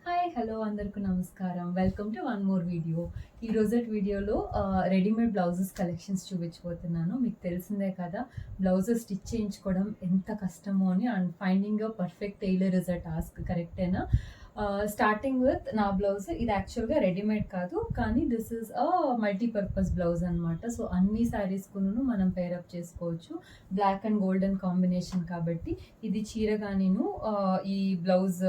Hi hello అందరికీ నమస్కారం. Welcome to one more video. ఈ రోజటి వీడియోలో రెడీమేడ్ బ్లౌజెస్ కలెక్షన్స్ చూపించబోతున్నాను. మీకు తెలిసిందే కదా, బ్లౌజెస్ స్టిచ్ చేయించుకోవడం ఎంత కష్టమో అని. And finding a perfect tailor is a task, కరెక్టేనా? స్టార్టింగ్ విత్ నా బ్లౌజ్. ఇది యాక్చువల్గా రెడీమేడ్ కాదు, కానీ this is a multipurpose blouse అనమాట. సో అన్ని శారీస్కును మనం పేరప్ చేసుకోవచ్చు. బ్లాక్ అండ్ గోల్డెన్ కాంబినేషన్ కాబట్టి ఇది చీర గానీను ఈ బ్లౌజ్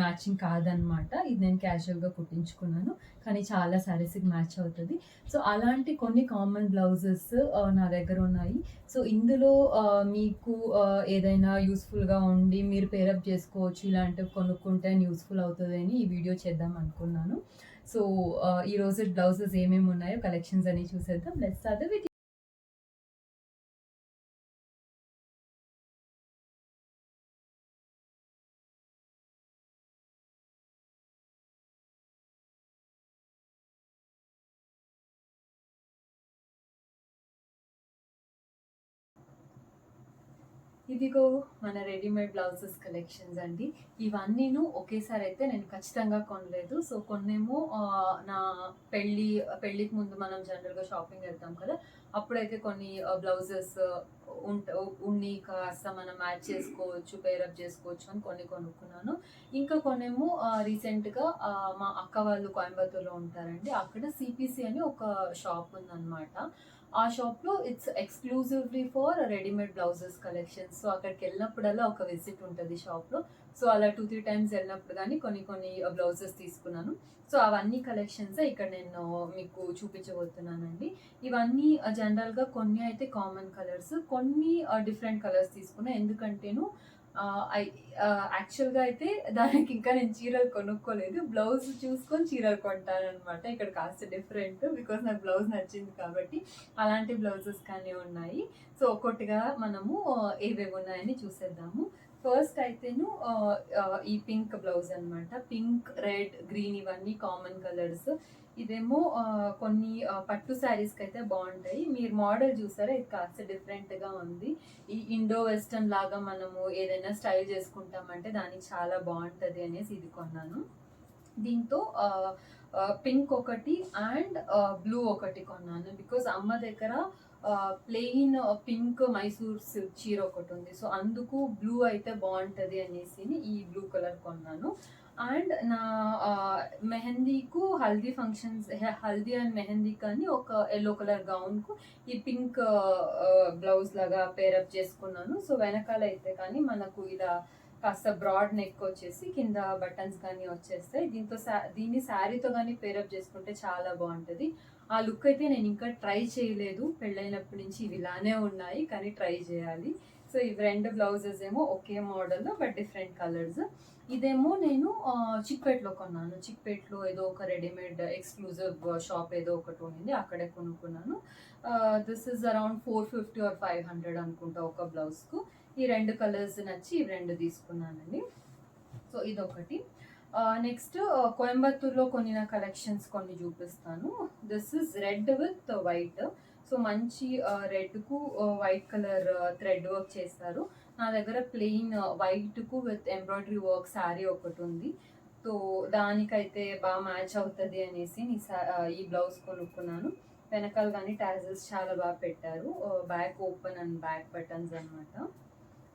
మ్యాచింగ్ కాదనమాట. ఇది నేను క్యాజువల్గా కుట్టించుకున్నాను, కానీ చాలా శారీస్కి మ్యాచ్ అవుతుంది. సో అలాంటి కొన్ని కామన్ బ్లౌజెస్ నా దగ్గర ఉన్నాయి. సో ఇందులో మీకు ఏదైనా యూస్ఫుల్గా ఉండి మీరు పేరప్ చేసుకోవచ్చు, ఇలాంటివి కొనుక్కుంటే యూస్ఫుల్ అవుతుంది అని ఈ వీడియో చేద్దాం అనుకున్నాను. సో ఈరోజు బ్లౌజెస్ ఏమేమి ఉన్నాయో కలెక్షన్స్ అని చూసేద్దాం. Let's start the video. ఇదిగో మన రెడీమేడ్ బ్లౌజెస్ కలెక్షన్స్ అండి. ఇవన్నీను ఒకేసారి అయితే నేను ఖచ్చితంగా కొనలేదు. సో కొన్నేమో నా పెళ్ళికి ముందు మనం జనరల్గా షాపింగ్ వెళ్తాం కదా, అప్పుడైతే కొన్ని బ్లౌజెస్ ఉన్ని కాస్త మనం మ్యాచ్ చేసుకోవచ్చు, పేరప్ చేసుకోవచ్చు అని కొన్ని కొనుక్కున్నాను. ఇంకా కొన్నేమో రీసెంట్గా మా అక్క వాళ్ళు కోయంబత్తూర్లో ఉంటారండి. అక్కడ సిపిసి అని ఒక షాప్ ఉందన్నమాట. ఆ షాప్లో it's exclusively for readymade blouses collections. So అక్కడికి వెళ్ళినప్పుడల్లా ఒక విజిట్ ఉంటుంది షాప్లో. సో అలా 2-3 టైమ్స్ వెళ్ళినప్పుడు కానీ కొన్ని బ్లౌజెస్ తీసుకున్నాను. సో అవన్నీ కలెక్షన్స్ ఇక్కడ నేను మీకు చూపించబోతున్నానండి. ఇవన్నీ జనరల్గా కొన్ని అయితే కామన్ కలర్స్, కొన్ని డిఫరెంట్ కలర్స్ తీసుకున్నాను. ఎందుకంటేను యాక్చువల్గా అయితే దానికి ఇంకా నేను చీరలు కొనుక్కోలేదు, బ్లౌజ్ చూసుకొని చీరలు కొంటాను అనమాట. ఇక్కడ కాస్త డిఫరెంట్, బికాస్ నాకు బ్లౌజ్ నచ్చింది కాబట్టి. అలాంటి బ్లౌజెస్ కానీ ఉన్నాయి. సో ఒక్కొక్కటిగా మనము ఏవేవి ఉన్నాయని చూసేద్దాము. ఫస్ట్ అయితేను ఈ పింక్ బ్లౌజ్ అనమాట. పింక్, రెడ్, గ్రీన్ ఇవన్నీ కామన్ కలర్స్. ఇదేమో కొన్ని పట్టు శారీస్కి అయితే బాగుంటాయి. మీరు మోడల్ చూసారా, ఇది కాస్త డిఫరెంట్గా ఉంది. ఈ ఇండో వెస్టర్న్ లాగా మనము ఏదైనా స్టైల్ చేసుకుంటామంటే దానికి చాలా బాగుంటుంది అనేసి ఇది కొన్నాను. దీంతో పింక్ ఒకటి అండ్ బ్లూ ఒకటి కొన్నాను, బికాజ్ అమ్మ దగ్గర ప్లెయిన్ పింక్ మైసూర్ సిల్క్ చీర ఒకటి ఉంది. సో అందుకు బ్లూ అయితే బాగుంటుంది అనేసి ఈ బ్లూ కలర్ కొన్నాను. అండ్ నా మెహందీకు హల్దీ ఫంక్షన్స్, హల్దీ అండ్ మెహందీ కానీ ఒక ఎల్లో కలర్ గౌన్కు ఈ పింక్ బ్లౌజ్ లాగా పేరప్ చేసుకున్నాను. సో వెనకాల అయితే కానీ మనకు ఇలా కాస్త బ్రాడ్ నెక్ వచ్చేసి కింద బటన్స్ కానీ వచ్చేస్తాయి. దీన్ని శారీతో కానీ పేరప్ చేసుకుంటే చాలా బాగుంటుంది. ఆ లుక్ అయితే నేను ఇంకా ట్రై చేయలేదు, పెళ్ళైనప్పటి నుంచి ఇవి ఇలానే ఉన్నాయి, కానీ ట్రై చేయాలి. సో ఇవి రెండు బ్లౌజెస్ ఏమో ఒకే మోడల్లో బట్ డిఫరెంట్ కలర్స్. ఇదేమో నేను చిక్పేట్లో కొన్నాను. చిక్పేట్లో ఏదో ఒక రెడీమేడ్ ఎక్స్క్లూజివ్ షాప్ ఏదో ఒకటి ఉంది, అక్కడే కొనుక్కున్నాను. దిస్ ఇస్ అరౌండ్ 450 ఆర్ 500 అనుకుంటా ఒక బ్లౌజ్కు. ఈ రెండు కలర్స్ నచ్చి ఇవి రెండు తీసుకున్నానండి. సో ఇదొకటి. నెక్స్ట్ కోయంబత్తూర్లో కొనిన కలెక్షన్స్ కొన్ని చూపిస్తాను. This is red with white. So మంచి రెడ్కు వైట్ కలర్ థ్రెడ్ వర్క్ చేస్తారు. నా దగ్గర ప్లెయిన్ వైట్కు విత్ ఎంబ్రాయిడరీ వర్క్ శారీ ఒకటి ఉంది. సో దానికైతే బాగా మ్యాచ్ అవుతుంది అనేసి ఈ బ్లౌజ్ కొనుక్కున్నాను. వెనకాల కానీ టాజల్స్ చాలా బాగా పెట్టారు. Back open and back buttons అనమాట.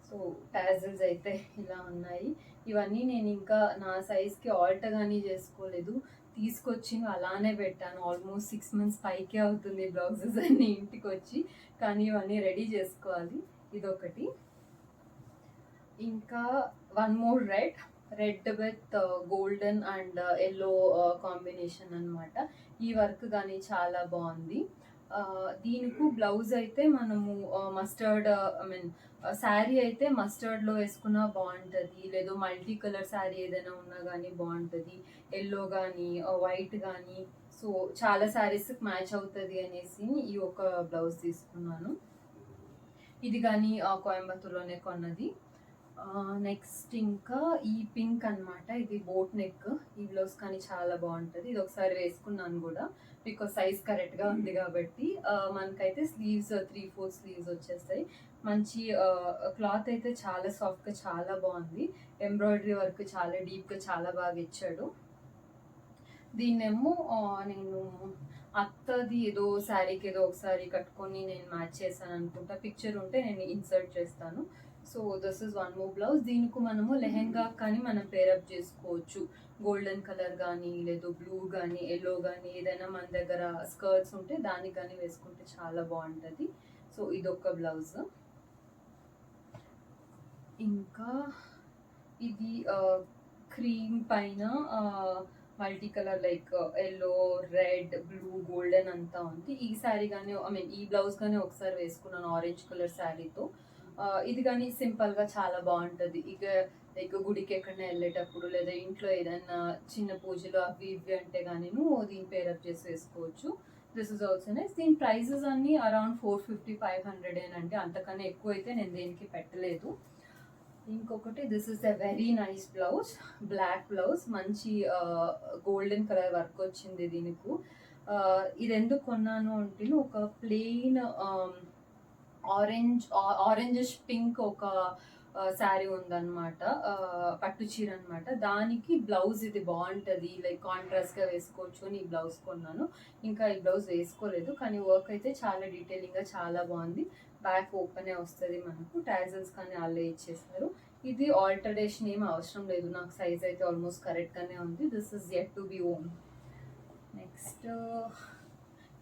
సో టాజల్స్ అయితే ఇలా ఉన్నాయి. ఇవన్నీ నేను ఇంకా నా సైజ్కి ఆల్టర్ కానీ చేసుకోలేదు, తీసుకొచ్చి అలానే పెట్టాను. ఆల్మోస్ట్ 6 months పైకే అవుతుంది బ్లౌజెస్ అన్ని ఇంటికి వచ్చి, కానీ ఇవన్నీ రెడీ చేసుకోవాలి. ఇదొకటి. ఇంకా one more red with golden and yellow combination అనమాట. ఈ వర్క్ కానీ చాలా బాగుంది. దీనికి బ్లౌజ్ అయితే మనము మస్టర్డ్, ఐ మీన్ శారీ అయితే మస్టర్డ్లో వేసుకున్నా బాగుంటుంది, లేదు మల్టీ కలర్ శారీ ఏదైనా ఉన్నా కానీ బాగుంటుంది, ఎల్లో కానీ వైట్ కానీ. సో చాలా శారీస్కి మ్యాచ్ అవుతుంది అనేసి ఈ ఒక బ్లౌజ్ తీసుకున్నాను. ఇది కానీ కోయంబత్తూర్లోనే కొన్నది. నెక్స్ట్ ఇంకా ఈ పింక్ అనమాట. ఇది బోట్ నెక్. ఈ బ్లౌజ్ కానీ చాలా బాగుంటుంది. ఇది ఒకసారి వేసుకున్నాను కూడా, బికాస్ సైజ్ కరెక్ట్గా ఉంది కాబట్టి. మనకైతే స్లీవ్స్ 3/4 స్లీవ్స్ వచ్చేస్తాయి. మంచి క్లాత్ అయితే చాలా సాఫ్ట్గా చాలా బాగుంది. ఎంబ్రాయిడరీ వర్క్ చాలా డీప్గా చాలా బాగా ఇచ్చాడు. దీన్నేమో నేను అత్తది ఏదో శారీకి ఏదో ఒకసారి కట్టుకొని నేను మ్యాచ్ చేశాను అనుకుంటా. పిక్చర్ ఉంటే నేను ఇన్సర్ట్ చేస్తాను. So this is one more blouse. దీనికి మనము లెహెంగా కానీ మనం పేరప్ చేసుకోవచ్చు. గోల్డెన్ కలర్ కానీ లేదు బ్లూ కానీ ఎల్లో కానీ ఏదైనా మన దగ్గర స్కర్ట్స్ ఉంటే దానికి కానీ వేసుకుంటే చాలా బాగుంటుంది. సో ఇదొక బ్లౌజ్. ఇంకా ఇది క్రీమ్ పైన multi colour like yellow red blue golden అంతా ఉంది. ఈ శారీ కానీ ఈ బ్లౌజ్ కానీ ఒకసారి వేసుకున్నాను ఆరెంజ్ కలర్ శారీతో. ఇది కానీ సింపుల్గా చాలా బాగుంటుంది. ఇక లైక్ గుడికి ఎక్కడైనా వెళ్ళేటప్పుడు లేదా ఇంట్లో ఏదైనా చిన్న పూజలు అవి ఇవి అంటే కానీ దీన్ని పేరప్ చేసి వేసుకోవచ్చు. This is also nice. దీని ప్రైజెస్ అన్నీ అరౌండ్ 450-500 అంటే అంతకన్నా ఎక్కువ అయితే నేను దేనికి పెట్టలేదు. ఇంకొకటి this is a very nice blouse, black blouse, మంచి గోల్డెన్ కలర్ వర్క్ వచ్చింది దీనికి. ఇది ఎందుకు కొన్నాను అంటే ఒక ప్లెయిన్ ఆరెంజిష్ పింక్ ఒక శారీ ఉందన్నమాట, పట్టు చీర అనమాట. దానికి బ్లౌజ్ ఇది బాగుంటుంది, లైక్ కాంట్రాస్ట్గా వేసుకోవచ్చు అని ఈ బ్లౌజ్ కొన్నాను. ఇంకా ఈ బ్లౌజ్ వేసుకోలేదు కానీ వర్క్ అయితే చాలా డీటెయిలింగ్గా చాలా బాగుంది. బ్యాక్ ఓపెనే వస్తుంది మనకు, టాజల్స్ కానీ వాళ్ళే ఇచ్చేస్తారు. ఇది ఆల్టరేషన్ ఏం అవసరం లేదు, నాకు సైజ్ అయితే ఆల్మోస్ట్ కరెక్ట్గానే ఉంది. This is yet to be own. Next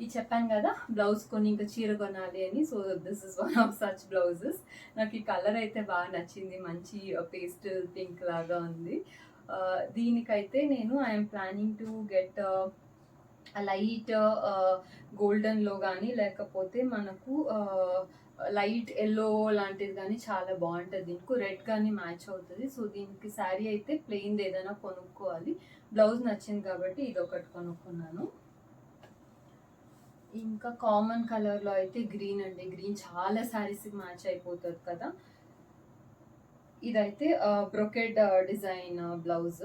ఇది చెప్పాను కదా బ్లౌజ్ కొని ఇంకా చీర కొనాలి అని. So this is one of such blouses. నాకు ఈ కలర్ అయితే బాగా నచ్చింది, మంచి పేస్టల్ పింక్ లాగా ఉంది. దీనికైతే నేను I am planning to get light గోల్డెన్లో కానీ లేకపోతే మనకు లైట్ ఎల్లో లాంటిది కానీ చాలా బాగుంటుంది. దీనికి రెడ్ కానీ మ్యాచ్ అవుతుంది. సో దీనికి శారీ అయితే ప్లెయిన్ ఏదైనా కొనుక్కోవాలి. బ్లౌజ్ నచ్చింది కాబట్టి ఇది ఒకటి కొనుక్కున్నాను. ఇంకా కామన్ కలర్లో అయితే గ్రీన్ అండి. గ్రీన్ చాలా శారీస్కి మ్యాచ్ అయిపోతుంది కదా. ఇదైతే brocade design blouse,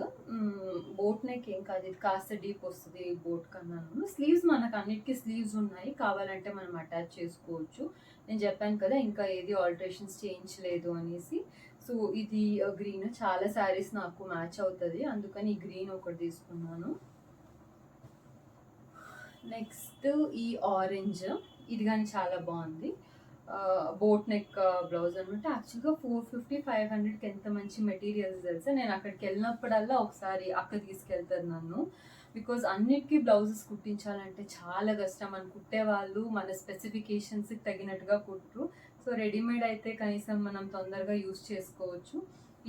boat neck ఏం కాదు, ఇది కాస్త డీప్ వస్తుంది బోట్ కన్నాను. స్లీవ్స్ మనకు అన్నిటికీ స్లీవ్స్ ఉన్నాయి, కావాలంటే మనం అటాచ్ చేసుకోవచ్చు. నేను చెప్పాను కదా ఇంకా ఏది ఆల్టరేషన్స్ చేయించలేదు అనేసి. సో ఇది గ్రీన్ చాలా శారీస్ నాకు మ్యాచ్ అవుతుంది, అందుకని ఈ గ్రీన్ ఒకటి తీసుకున్నాను. నెక్స్ట్ ఈ ఆరెంజ్, ఇది కానీ చాలా బాగుంది. బోట్ నెక్ బ్లౌజ్ అనమాట. యాక్చువల్గా 450-500కి ఎంత మంచి మెటీరియల్స్ తెలుసా. నేను అక్కడికి వెళ్ళినప్పుడల్లా ఒకసారి అక్క తీసుకెళ్తారు నన్ను, బికాజ్ అన్నిటికీ బ్లౌజెస్ కుట్టించాలంటే చాలా కష్టం. మన కుట్టేవాళ్ళు మన స్పెసిఫికేషన్స్కి తగినట్టుగా కుట్టరు. సో రెడీమేడ్ అయితే కనీసం మనం తొందరగా యూస్ చేసుకోవచ్చు.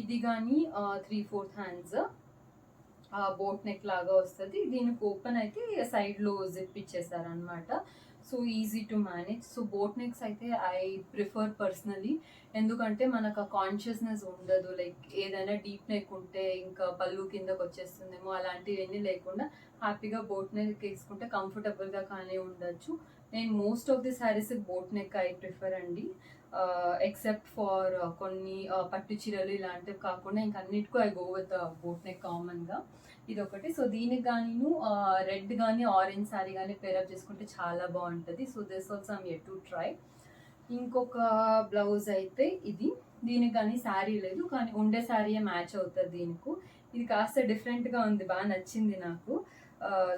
ఇది కానీ 3/4 హ్యాండ్స్ బోట్ నెక్ లాగా వస్తుంది. దీనికి ఓపెన్ అయితే సైడ్లో జిప్ ఇచ్చేసారనమాట. So easy to manage. So boat necks అయితే ఐ ప్రిఫర్ పర్సనలీ, ఎందుకంటే మనకు ఆ కాన్షియస్నెస్ ఉండదు. లైక్ ఏదైనా డీప్ నెక్ ఉంటే ఇంకా పళ్ళు కిందకు వచ్చేస్తుందేమో, అలాంటివన్నీ లేకుండా హ్యాపీగా బోట్ నెక్ వేసుకుంటే కంఫర్టబుల్గా కానీ ఉండొచ్చు. నేను most of the saris boat neck I prefer అండి, ఎక్సెప్ట్ ఫర్ కొన్ని పట్టు చీరలు ఇలాంటివి కాకుండా ఇంకా అన్నిటికీ I go with boat neck కామన్గా. ఇదొకటి. సో దీనికి కానీ రెడ్ కానీ ఆరెంజ్ శారీ కానీ పేరప్ చేసుకుంటే చాలా బాగుంటుంది. So this also I'm yet to try. ఇంకొక బ్లౌజ్ అయితే ఇది, దీనికి కానీ శారీ లేదు కానీ ఉండే శారీయే మ్యాచ్ అవుతుంది దీనికి. ఇది కాస్త డిఫరెంట్గా ఉంది, బాగా నచ్చింది నాకు.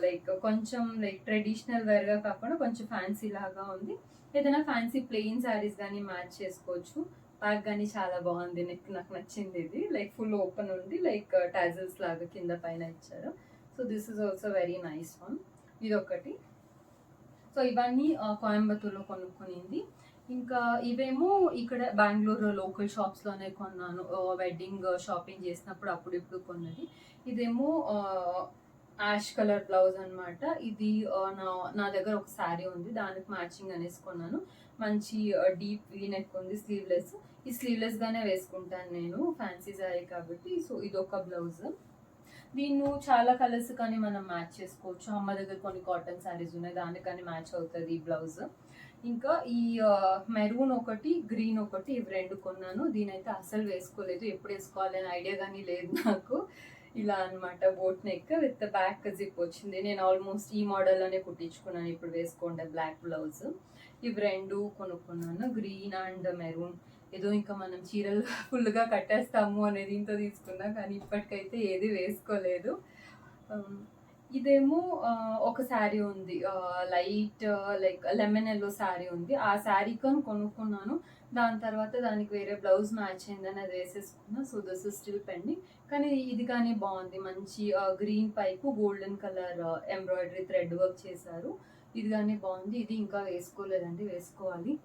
లైక్ కొంచెం లైక్ ట్రెడిషనల్ వేర్గా కాకుండా కొంచెం ఫ్యాన్సీ లాగా ఉంది. ఏదైనా ఫ్యాన్సీ ప్లెయిన్ శారీస్ కానీ మ్యాచ్ చేసుకోవచ్చు. బ్యాగ్ కానీ చాలా బాగుంది, నెక్ నాకు నచ్చింది. ఇది లైక్ ఫుల్ ఓపెన్ ఉంది, లైక్ టాజల్స్ లాగా కింద పైన ఇచ్చారు. So this is also very nice one. ఇదొకటి. సో ఇవన్నీ కోయంబత్తూర్లో కొనుక్కునింది. ఇంకా ఇవేమో ఇక్కడ బెంగళూరు లోకల్ షాప్స్లోనే కొన్నాను, వెడ్డింగ్ షాపింగ్ చేసినప్పుడు అప్పుడు ఇప్పుడు కొన్నది. ఇదేమో యాష్ కలర్ బ్లౌజ్ అనమాట. ఇది నా దగ్గర ఒక శారీ ఉంది, దానికి మ్యాచింగ్ అనేసి కొన్నాను. మంచి డీప్ వీ నెక్ ఉంది, స్లీవ్లెస్. ఈ స్లీవ్లెస్గానే వేసుకుంటాను నేను, ఫ్యాన్సీ శారీ కాబట్టి. సో ఇదొక బ్లౌజ్. దీన్ని చాలా కలర్స్ కానీ మనం మ్యాచ్ చేసుకోవచ్చు. అమ్మ దగ్గర కొన్ని కాటన్ శారీస్ ఉన్నాయి, దానికి కానీ మ్యాచ్ అవుతుంది ఈ బ్లౌజ్. ఇంకా ఈ మెరూన్ ఒకటి గ్రీన్ ఒకటి, ఇవి రెండు కొన్నాను. దీనైతే అసలు వేసుకోలేదు, ఎప్పుడు వేసుకోవాలి అని ఐడియా కానీ లేదు నాకు. ఇలా అనమాట, boat neck with back zip వచ్చింది. నేను ఆల్మోస్ట్ ఈ మోడల్లోనే కుట్టించుకున్నాను ఇప్పుడు వేసుకోండి బ్లాక్ బ్లౌజ్. ఇవి రెండు కొనుక్కున్నాను, గ్రీన్ అండ్ మెరూన్. ఏదో ఇంకా మనం చీరలు ఫుల్గా కట్టేస్తాము అనేది ఇంత తీసుకున్నా, కానీ ఇప్పటికైతే ఏది వేసుకోలేదు. ఇదేమో ఒక శారీ ఉంది. Light like lemon yellow sari ఉంది. ఆ శారీ కొనుక్కున్నాను. దాని తర్వాత దానికి వేరే బ్లౌజ్ మ్యాచ్ అయిందని అది వేసేసుకున్నా. So, this is still pending. కానీ ఇది కానీ బాగుంది. మంచి green pipe golden colour embroidery thread work చేశారు. ఇది కానీ బాగుంది. ఇది ఇంకా వేసుకోలేదండి, వేసుకోవాలి.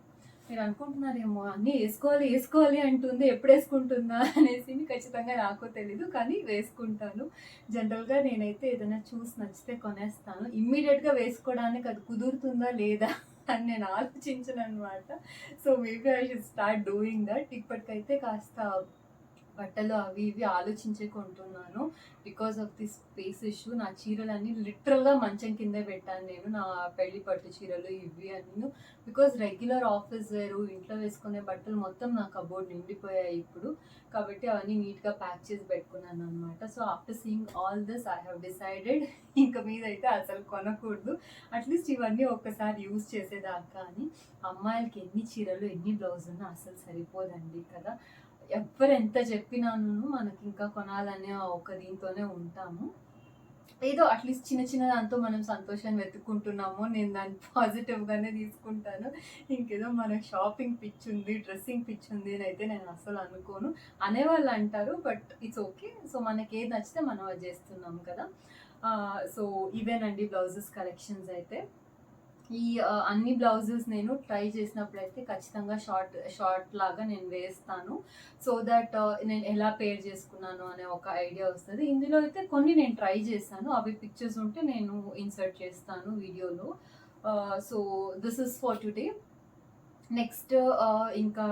మీరు అనుకుంటున్నారేమో అన్నీ వేసుకోవాలి వేసుకోవాలి అంటుంది, ఎప్పుడు వేసుకుంటుందా అనేసి. ఖచ్చితంగా నాకు తెలీదు, కానీ వేసుకుంటాను. జనరల్గా నేనైతే ఏదైనా చూసి నచ్చితే కొనేస్తాను. ఇమ్మీడియట్గా వేసుకోవడానికి అది కుదురుతుందా లేదా అని నేను ఆలోచించను అనమాట. So maybe I should start doing that. ఇప్పటికైతే కాస్త బట్టలు అవి ఇవి ఆలోచించే కొంటున్నాను. Because of the space issue. నా చీరలన్నీ లిటరల్గా మంచం కిందే పెట్టాను నేను. నా పెళ్లి పట్టు చీరలు ఇవి అన్నీ. బికాస్ రెగ్యులర్ ఆఫీస్ వేరు, ఇంట్లో వేసుకునే బట్టలు మొత్తం నా కబోర్డ్ నిండిపోయాయి ఇప్పుడు. కాబట్టి అవన్నీ నీట్గా ప్యాక్ చేసి పెట్టుకున్నాను అనమాట. So after seeing all this I have decided ఇంక మీద అయితే అసలు కొనకూడదు. అట్లీస్ట్ ఇవన్నీ ఒక్కసారి యూజ్ చేసేదాకా అని. అమ్మాయిలకి ఎన్ని చీరలు ఎన్ని బ్లౌజ్ ఉన్నా అసలు సరిపోదండి కదా. ఎవ్వరు ఎంత చెప్పినాను మనకి ఇంకా కొనాలనే ఒక దీంతోనే ఉంటాము. ఏదో అట్లీస్ట్ చిన్న చిన్న దాంతో మనం సంతోషాన్ని వెతుక్కుంటున్నాము. నేను దాన్ని పాజిటివ్గానే తీసుకుంటాను. ఇంకేదో మనకు షాపింగ్ పిచ్ ఉంది, డ్రెస్సింగ్ పిచ్ ఉంది అని అయితే నేను అసలు అనుకోను. అనేవాళ్ళు అంటారు, బట్ ఇట్స్ ఓకే. సో మనకి ఏది నచ్చితే మనం అది చేస్తున్నాం కదా. సో ఇవేనండి బ్లౌజెస్ కలెక్షన్స్ అయితే. ఈ అన్ని బ్లౌజెస్ నేను ట్రై చేసినప్పుడైతే ఖచ్చితంగా షార్ట్ లాగా నేను వేస్తాను. సో దట్ నేను ఎలా పేర్ చేసుకున్నాను అనే ఒక ఐడియా వస్తుంది. ఇందులో అయితే కొన్ని నేను ట్రై చేశాను. అవి పిక్చర్స్ ఉంటే నేను ఇన్సర్ట్ చేస్తాను వీడియోలో. So this is for today. Next ఇంకా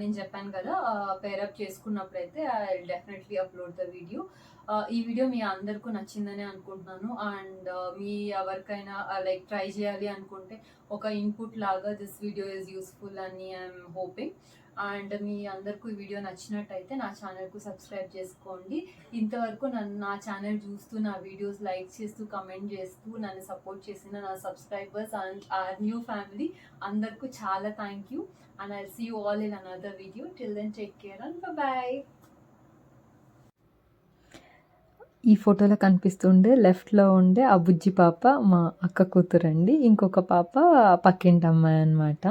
నేను చెప్పాను కదా, పేరప్ చేసుకున్నప్పుడైతే I definitely upload the video. ఈ వీడియో మీ అందరికీ నచ్చిందని అనుకుంటున్నాను. అండ్ మీ ఎవరికైనా లైక్ ట్రై చేయాలి అనుకుంటే ఒక ఇన్పుట్ లాగా దిస్ వీడియో ఈజ్ యూస్ఫుల్ అని ఐఎమ్ హోపింగ్. అండ్ మీ అందరికీ ఈ వీడియో నచ్చినట్టయితే నా ఛానల్కు సబ్స్క్రైబ్ చేసుకోండి. ఇంతవరకు నా ఛానల్ చూస్తూ, నా వీడియోస్ లైక్ చేస్తూ, కమెంట్ చేస్తూ నన్ను సపోర్ట్ చేసిన నా subscribers and our new family అందరికీ చాలా thank you. And I'll see you all in another video. Till then take care and bye. ఈ ఫోటోలో కనిపిస్తుండే లెఫ్ట్లో ఉండే ఆ బుజ్జి పాప మా అక్క కూతురండి. ఇంకొక పాప పక్కింటి అమ్మాయి అనమాట.